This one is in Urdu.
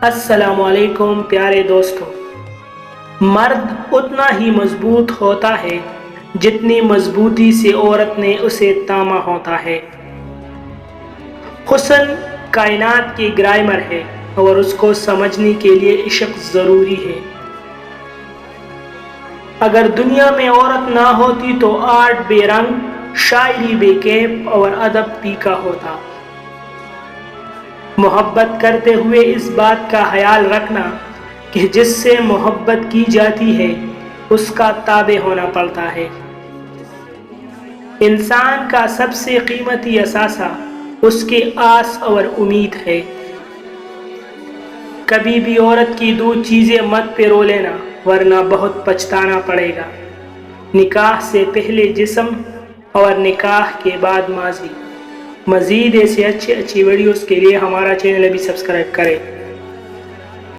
السلام علیکم پیارے دوستو، مرد اتنا ہی مضبوط ہوتا ہے جتنی مضبوطی سے عورت نے اسے تاما ہوتا ہے۔ حسن کائنات کی گرامر ہے اور اس کو سمجھنے کے لیے عشق ضروری ہے۔ اگر دنیا میں عورت نہ ہوتی تو آرٹ بے رنگ، شاعری بے کیف اور ادب پھیکا ہوتا۔ محبت کرتے ہوئے اس بات کا خیال رکھنا کہ جس سے محبت کی جاتی ہے اس کا تابع ہونا پڑتا ہے۔ انسان کا سب سے قیمتی اثاثہ اس کی آس اور امید ہے۔ کبھی بھی عورت کی دو چیزیں مت پرو لینا ورنہ بہت پچھتانا پڑے گا۔ نکاح سے پہلے جسم اور نکاح کے بعد ماضی۔ مزید ایسے اچھی ویڈیوز کے لیے ہمارا چینل ابھی سبسکرائب کریں۔